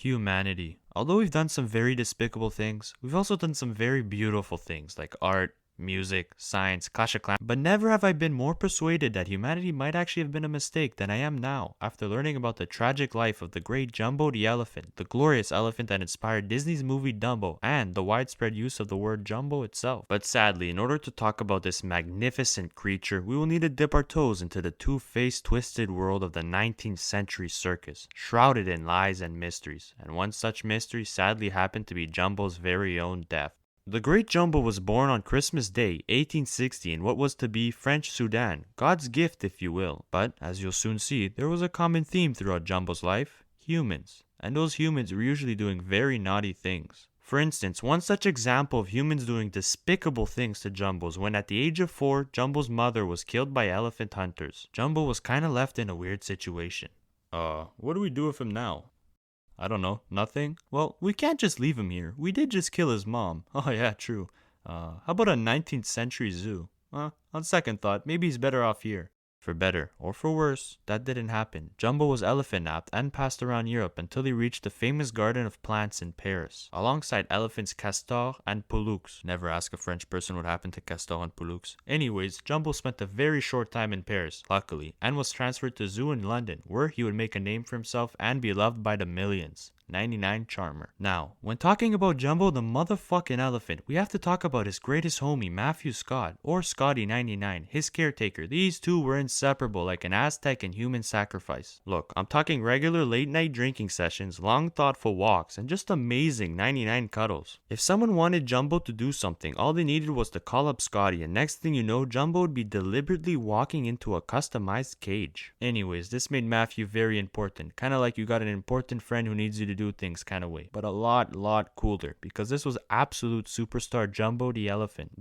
Humanity. Although we've done some very despicable things, we've also done some very beautiful things like art, music, science, Clash of Clans, but never have I been more persuaded that humanity might actually have been a mistake than I am now, after learning about the tragic life of the great Jumbo the elephant, the glorious elephant that inspired Disney's movie Dumbo, and the widespread use of the word jumbo itself. But sadly, in order to talk about this magnificent creature, we will need to dip our toes into the two-faced, twisted world of the 19th century circus, shrouded in lies and mysteries, and one such mystery sadly happened to be Jumbo's very own death. The great Jumbo was born on Christmas Day, 1860, in what was to be French Sudan, God's gift if you will. But, as you'll soon see, there was a common theme throughout Jumbo's life: humans. And those humans were usually doing very naughty things. For instance, one such example of humans doing despicable things to Jumbo's when at the age of 4, Jumbo's mother was killed by elephant hunters. Jumbo was kinda left in a weird situation. What do we do with him now? I don't know, nothing? Well, we can't just leave him here. We did just kill his mom. Oh yeah, true. How about a 19th century zoo? On second thought, maybe he's better off here. For better or for worse, that didn't happen. Jumbo was elephant napped and passed around Europe until he reached the famous Garden of Plants in Paris, alongside elephants Castor and Pollux. Never ask a French person what happened to Castor and Pollux. Anyways, Jumbo spent a very short time in Paris, luckily, and was transferred to a zoo in London, where he would make a name for himself and be loved by the millions. 99 Charmer. Now, when talking about Jumbo the motherfucking elephant, we have to talk about his greatest homie, Matthew Scott, or Scotty 99, his caretaker. These two were inseparable, like an Aztec and human sacrifice. Look, I'm talking regular late night drinking sessions, long thoughtful walks, and just amazing 99 cuddles. If someone wanted Jumbo to do something, all they needed was to call up Scotty, and next thing you know, Jumbo would be deliberately walking into a customized cage. Anyways, this made Matthew very important, kinda like you got an important friend who needs you to do things kind of way, but a lot cooler, because this was absolute superstar Jumbo the elephant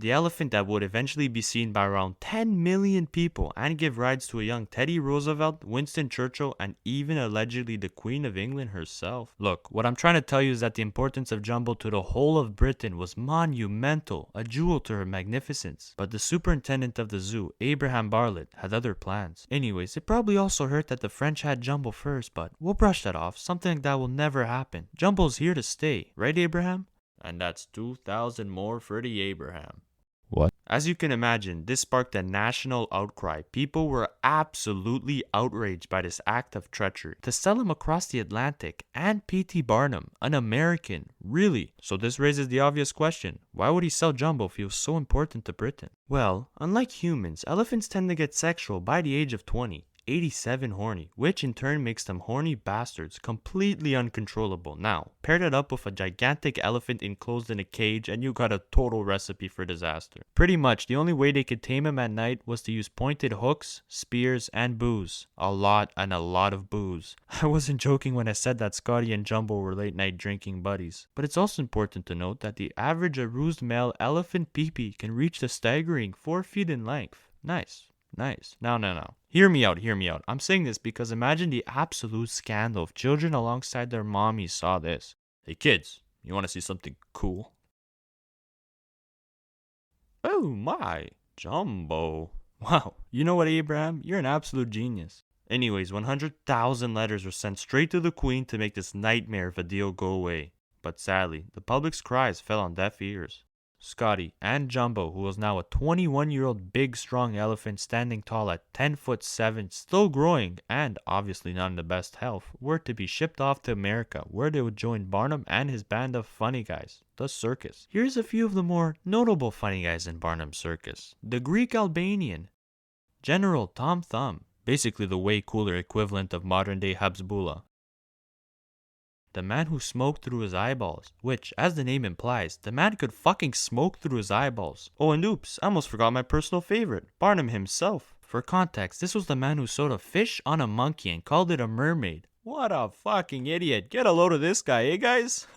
that would eventually be seen by around 10 million people and give rides to a young Teddy Roosevelt, Winston Churchill, and even allegedly the Queen of England herself. Look, what I'm trying to tell you is that the importance of Jumbo to the whole of Britain was monumental, a jewel to her magnificence. But the superintendent of the zoo, Abraham Bartlett, had other plans. Anyways, it probably also hurt that the French had Jumbo first, but we'll brush that off. Something like that will never happen. Jumbo's here to stay, right, Abraham? And that's 2,000 more for the Abraham. What? As you can imagine, this sparked a national outcry. People were absolutely outraged by this act of treachery. To sell him across the Atlantic, and P.T. Barnum, an American, really? So this raises the obvious question: why would he sell Jumbo if he was so important to Britain? Well, unlike humans, elephants tend to get sexual by the age of 20. 87 horny, which in turn makes them horny bastards, completely uncontrollable. Now, pair that up with a gigantic elephant enclosed in a cage and you got a total recipe for disaster. Pretty much, the only way they could tame him at night was to use pointed hooks, spears, and booze. A lot of booze. I wasn't joking when I said that Scotty and Jumbo were late night drinking buddies. But it's also important to note that the average aroused male elephant peepee can reach the staggering 4 feet in length. Nice. No. Hear me out. I'm saying this because imagine the absolute scandal if children alongside their mommies saw this. Hey kids, you want to see something cool? Oh my, Jumbo. Wow, you know what, Abraham? You're an absolute genius. Anyways, 100,000 letters were sent straight to the Queen to make this nightmare of a deal go away. But sadly, the public's cries fell on deaf ears. Scotty and Jumbo, who was now a 21-year-old big strong elephant standing tall at 10'7", still growing and obviously not in the best health, were to be shipped off to America, where they would join Barnum and his band of funny guys, the circus. Here's a few of the more notable funny guys in Barnum's circus. The Greek Albanian, General Tom Thumb, basically the way cooler equivalent of modern day Habsbullah. The man who smoked through his eyeballs, which, as the name implies, the man could fucking smoke through his eyeballs. Oh, and oops, I almost forgot my personal favorite, Barnum himself. For context, this was the man who sewed a fish on a monkey and called it a mermaid. What a fucking idiot. Get a load of this guy, eh guys?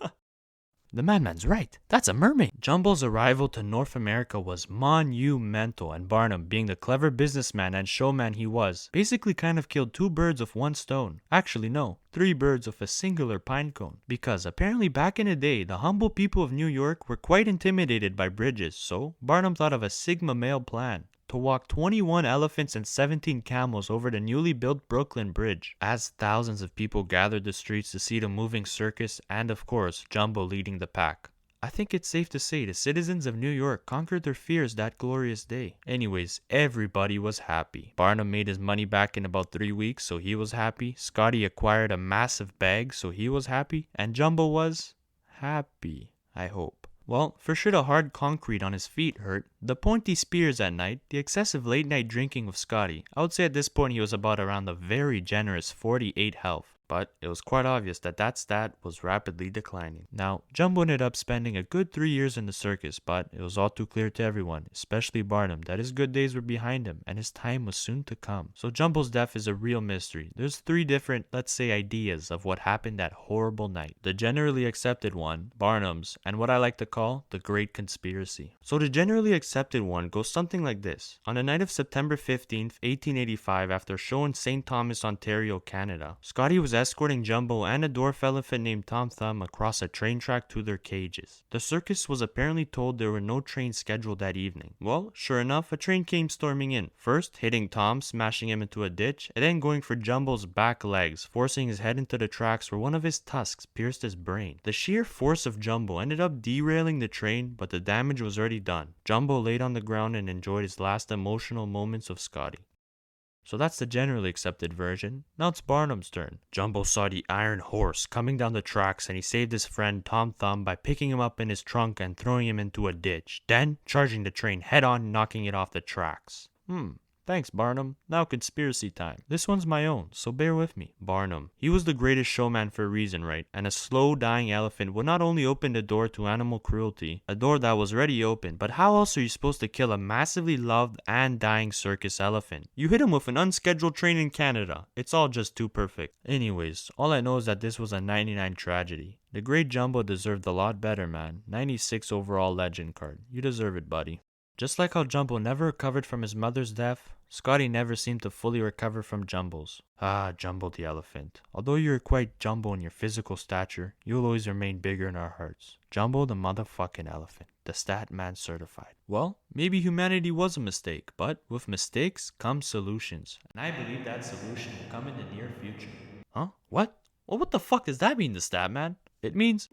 The madman's right. That's a mermaid. Jumbo's arrival to North America was monumental, and Barnum, being the clever businessman and showman he was, basically kind of killed 2 birds with 1 stone. Actually, no, 3 birds with a singular pine cone. Because apparently back in the day, the humble people of New York were quite intimidated by bridges, so Barnum thought of a Sigma male plan. to walk 21 elephants and 17 camels over the newly built Brooklyn Bridge, as thousands of people gathered the streets to see the moving circus and, of course, Jumbo leading the pack. I think it's safe to say the citizens of New York conquered their fears that glorious day. Anyways, everybody was happy. Barnum made his money back in about 3 weeks, so he was happy. Scotty acquired a massive bag, so he was happy. And Jumbo was happy, I hope. Well, for sure the hard concrete on his feet hurt, the pointy spears at night, the excessive late night drinking with Scotty. I would say at this point he was about around the very generous 48 health. But it was quite obvious that that stat was rapidly declining. Now, Jumbo ended up spending a good 3 years in the circus, but it was all too clear to everyone, especially Barnum, that his good days were behind him and his time was soon to come. So Jumbo's death is a real mystery. There's 3 different, let's say, ideas of what happened that horrible night. The generally accepted one, Barnum's, and what I like to call the Great Conspiracy. So the generally accepted one goes something like this. On the night of September 15th, 1885, after a show in St. Thomas, Ontario, Canada, Scotty was escorting Jumbo and a dwarf elephant named Tom Thumb across a train track to their cages. The circus was apparently told there were no trains scheduled that evening. Well, sure enough, a train came storming in, first hitting Tom, smashing him into a ditch, and then going for Jumbo's back legs, forcing his head into the tracks where one of his tusks pierced his brain. The sheer force of Jumbo ended up derailing the train, but the damage was already done. Jumbo laid on the ground and enjoyed his last emotional moments of Scotty. So that's the generally accepted version. Now it's Barnum's turn. Jumbo saw the iron horse coming down the tracks and he saved his friend Tom Thumb by picking him up in his trunk and throwing him into a ditch, then charging the train head on, knocking it off the tracks. Thanks, Barnum. Now conspiracy time. This one's my own, so bear with me. Barnum. He was the greatest showman for a reason, right? And a slow dying elephant would not only open the door to animal cruelty, a door that was already open, but how else are you supposed to kill a massively loved and dying circus elephant? You hit him with an unscheduled train in Canada. It's all just too perfect. Anyways, all I know is that this was a 99 tragedy. The great Jumbo deserved a lot better, man. 96 overall legend card. You deserve it, buddy. Just like how Jumbo never recovered from his mother's death, Scotty never seemed to fully recover from Jumbo's. Ah, Jumbo the elephant. Although you're quite Jumbo in your physical stature, you'll always remain bigger in our hearts. Jumbo the motherfucking elephant. The stat man certified. Well, maybe humanity was a mistake, but with mistakes come solutions. And I believe that solution will come in the near future. Huh? What? Well, what the fuck does that mean, the stat man? It means...